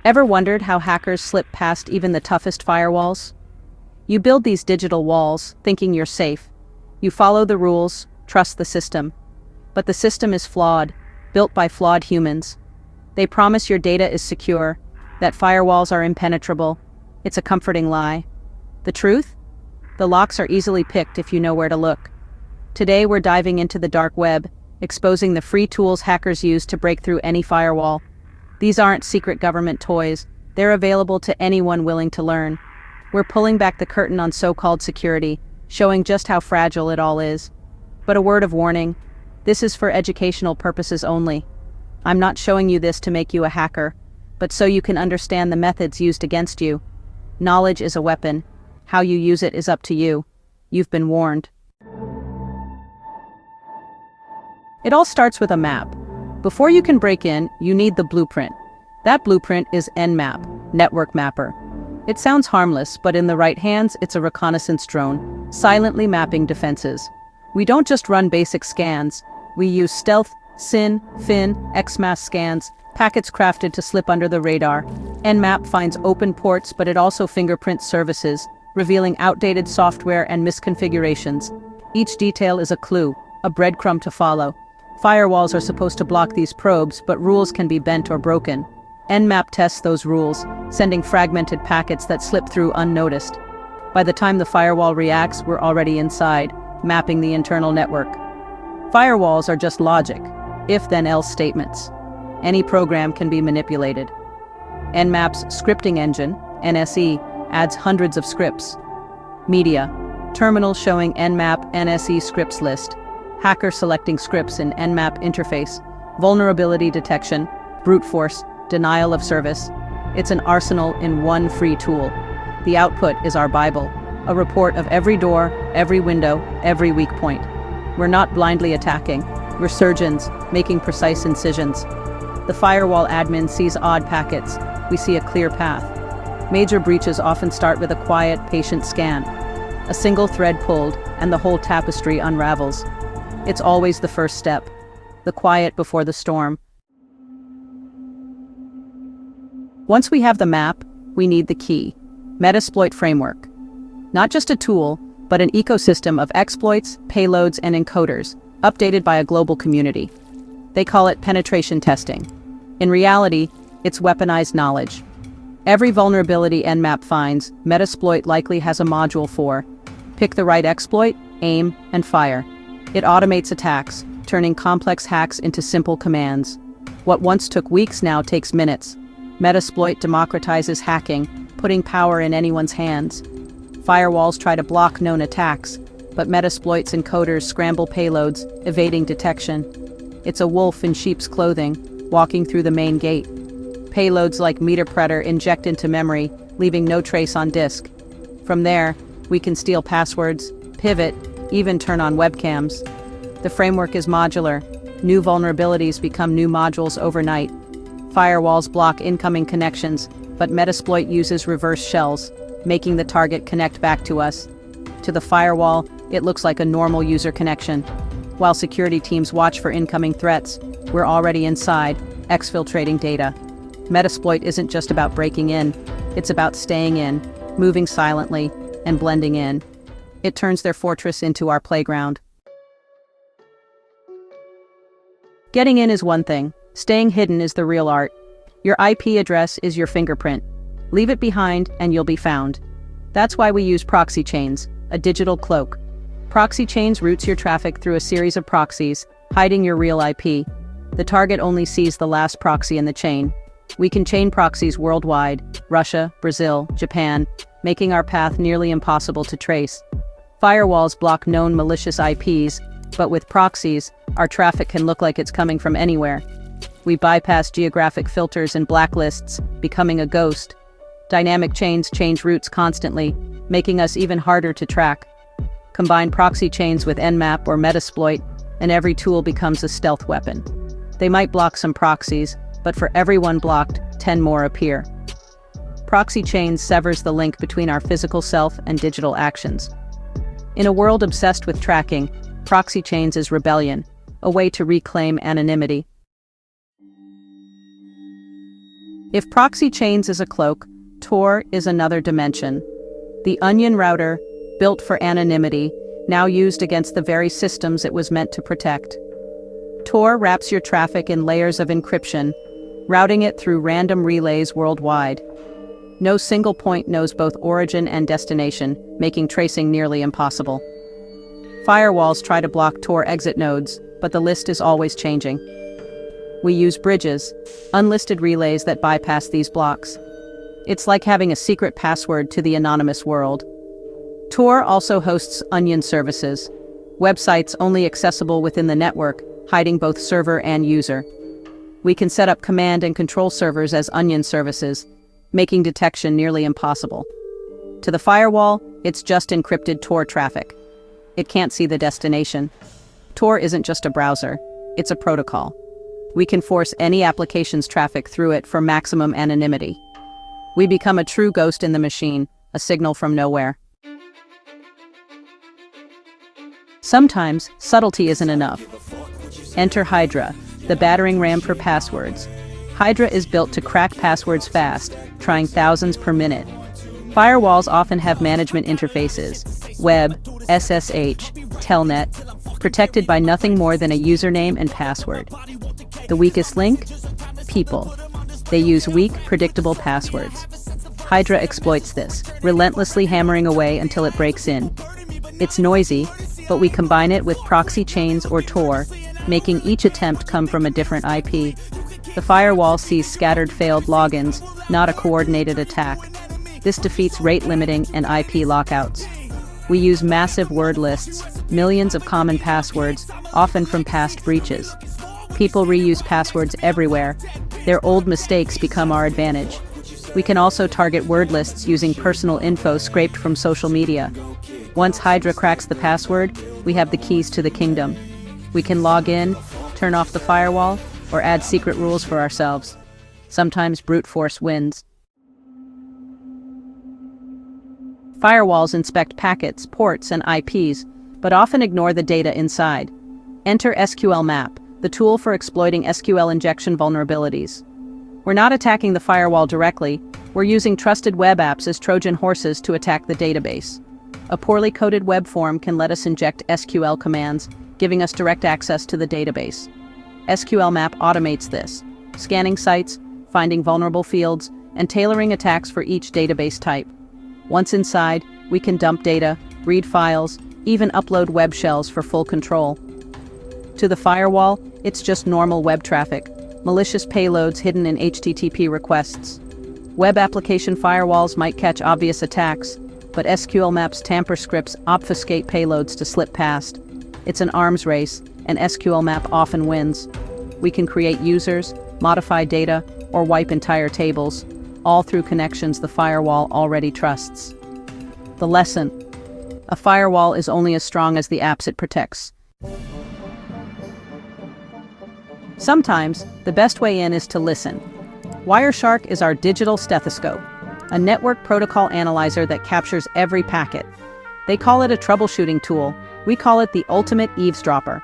Ever wondered how hackers slip past even the toughest firewalls? You build these digital walls, thinking you're safe. You follow the rules, trust the system. But the system is flawed, built by flawed humans. They promise your data is secure, that firewalls are impenetrable. It's a comforting lie. The truth? The locks are easily picked if you know where to look. Today we're diving into the dark web, exposing the free tools hackers use to break through any firewall. These aren't secret government toys. They're available to anyone willing to learn. We're pulling back the curtain on so-called security, showing just how fragile it all is. But a word of warning, this is for educational purposes only. I'm not showing you this to make you a hacker, but so you can understand the methods used against you. Knowledge is a weapon. How you use it is up to you. You've been warned. It all starts with a map. Before you can break in, you need the blueprint. That blueprint is Nmap, Network Mapper. It sounds harmless, but in the right hands, it's a reconnaissance drone, silently mapping defenses. We don't just run basic scans. We use stealth, SYN, FIN, XMAS scans, packets crafted to slip under the radar. Nmap finds open ports, but it also fingerprints services, revealing outdated software and misconfigurations. Each detail is a clue, a breadcrumb to follow. Firewalls are supposed to block these probes, but rules can be bent or broken. Nmap tests those rules, sending fragmented packets that slip through unnoticed. By the time the firewall reacts, we're already inside, mapping the internal network. Firewalls are just logic, if-then-else statements. Any program can be manipulated. Nmap's scripting engine, NSE, adds hundreds of scripts. Media, terminal showing Nmap NSE scripts list. Hacker selecting scripts in Nmap interface, vulnerability detection, brute force, denial of service. It's an arsenal in one free tool. The output is our Bible, a report of every door, every window, every weak point. We're not blindly attacking, we're surgeons, making precise incisions. The firewall admin sees odd packets, we see a clear path. Major breaches often start with a quiet, patient scan. A single thread pulled, and the whole tapestry unravels. It's always the first step, the quiet before the storm. Once we have the map, we need the key, Metasploit Framework. Not just a tool, but an ecosystem of exploits, payloads, and encoders, updated by a global community. They call it penetration testing. In reality, it's weaponized knowledge. Every vulnerability Nmap finds, Metasploit likely has a module for. Pick the right exploit, aim, and fire. It automates attacks, turning complex hacks into simple commands. What once took weeks now takes minutes. Metasploit democratizes hacking, putting power in anyone's hands. Firewalls try to block known attacks, but Metasploit's encoders scramble payloads, evading detection. It's a wolf in sheep's clothing, walking through the main gate. Payloads like MeterPredator inject into memory, leaving no trace on disk. From there, we can steal passwords, pivot, even turn on webcams. The framework is modular. New vulnerabilities become new modules overnight. Firewalls block incoming connections, but Metasploit uses reverse shells, making the target connect back to us. To the firewall, it looks like a normal user connection. While security teams watch for incoming threats, we're already inside, exfiltrating data. Metasploit isn't just about breaking in, it's about staying in, moving silently, and blending in. It turns their fortress into our playground. Getting in is one thing, staying hidden is the real art. Your IP address is your fingerprint. Leave it behind and you'll be found. That's why we use proxy chains, a digital cloak. Proxy chains routes your traffic through a series of proxies, hiding your real IP. The target only sees the last proxy in the chain. We can chain proxies worldwide, Russia, Brazil, Japan, making our path nearly impossible to trace. Firewalls block known malicious IPs, but with proxies, our traffic can look like it's coming from anywhere. We bypass geographic filters and blacklists, becoming a ghost. Dynamic chains change routes constantly, making us even harder to track. Combine proxy chains with Nmap or Metasploit, and every tool becomes a stealth weapon. They might block some proxies, but for every one blocked, 10 more appear. Proxy chains severs the link between our physical self and digital actions. In a world obsessed with tracking, proxy chains is rebellion, a way to reclaim anonymity. If proxy chains is a cloak, Tor is another dimension. The onion router, built for anonymity, now used against the very systems it was meant to protect. Tor wraps your traffic in layers of encryption, routing it through random relays worldwide. No single point knows both origin and destination, making tracing nearly impossible. Firewalls try to block Tor exit nodes, but the list is always changing. We use bridges, unlisted relays that bypass these blocks. It's like having a secret password to the anonymous world. Tor also hosts onion services, websites only accessible within the network, hiding both server and user. We can set up command and control servers as onion services, making detection nearly impossible. To the firewall, it's just encrypted Tor traffic. It can't see the destination. Tor isn't just a browser, it's a protocol. We can force any application's traffic through it for maximum anonymity. We become a true ghost in the machine, a signal from nowhere. Sometimes, subtlety isn't enough. Enter Hydra, the battering ram for passwords. Hydra is built to crack passwords fast, trying thousands per minute. Firewalls often have management interfaces, web, SSH, telnet, protected by nothing more than a username and password. The weakest link? People. They use weak, predictable passwords. Hydra exploits this, relentlessly hammering away until it breaks in. It's noisy, but we combine it with proxy chains or Tor, making each attempt come from a different IP. The firewall sees scattered failed logins, not a coordinated attack. This defeats rate limiting and IP lockouts. We use massive word lists, millions of common passwords, often from past breaches. People reuse passwords everywhere. Their old mistakes become our advantage. We can also target word lists using personal info scraped from social media. Once Hydra cracks the password, we have the keys to the kingdom. We can log in, turn off the firewall, or add secret rules for ourselves. Sometimes brute force wins. Firewalls inspect packets, ports, and IPs, but often ignore the data inside. Enter SQL Map, the tool for exploiting SQL injection vulnerabilities. We're not attacking the firewall directly, we're using trusted web apps as Trojan horses to attack the database. A poorly coded web form can let us inject SQL commands, giving us direct access to the database. SQL Map automates this, scanning sites, finding vulnerable fields, and tailoring attacks for each database type. Once inside, we can dump data, read files, even upload web shells for full control. To the firewall, it's just normal web traffic, malicious payloads hidden in HTTP requests. Web application firewalls might catch obvious attacks, but SQL Map's tamper scripts obfuscate payloads to slip past. It's an arms race, and SQL Map often wins. We can create users, modify data, or wipe entire tables, all through connections the firewall already trusts. The lesson: a firewall is only as strong as the apps it protects. Sometimes, the best way in is to listen. Wireshark is our digital stethoscope, a network protocol analyzer that captures every packet. They call it a troubleshooting tool. We call it the ultimate eavesdropper.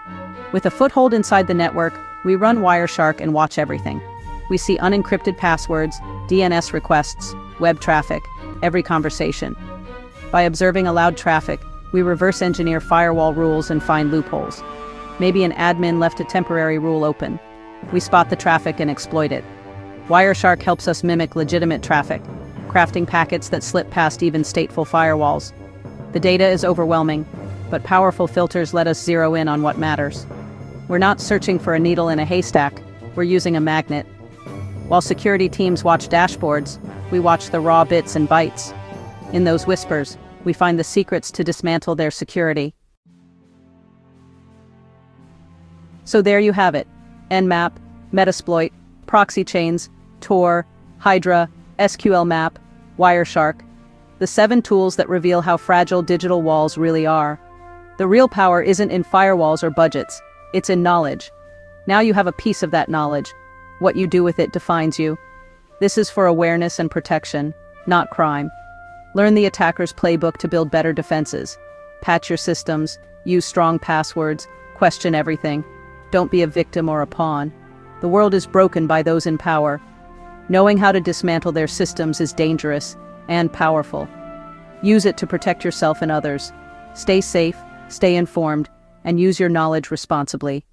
With a foothold inside the network, we run Wireshark and watch everything. We see unencrypted passwords, DNS requests, web traffic, every conversation. By observing allowed traffic, we reverse engineer firewall rules and find loopholes. Maybe an admin left a temporary rule open. We spot the traffic and exploit it. Wireshark helps us mimic legitimate traffic, crafting packets that slip past even stateful firewalls. The data is overwhelming, but powerful filters let us zero in on what matters. We're not searching for a needle in a haystack, we're using a magnet. While security teams watch dashboards, we watch the raw bits and bytes. In those whispers, we find the secrets to dismantle their security. So there you have it. Nmap, Metasploit, proxy chains, Tor, Hydra, SQL Map, Wireshark. The 7 tools that reveal how fragile digital walls really are. The real power isn't in firewalls or budgets, it's in knowledge. Now you have a piece of that knowledge. What you do with it defines you. This is for awareness and protection, not crime. Learn the attacker's playbook to build better defenses. Patch your systems, use strong passwords, question everything. Don't be a victim or a pawn. The world is broken by those in power. Knowing how to dismantle their systems is dangerous and powerful. Use it to protect yourself and others. Stay safe, stay informed, and use your knowledge responsibly.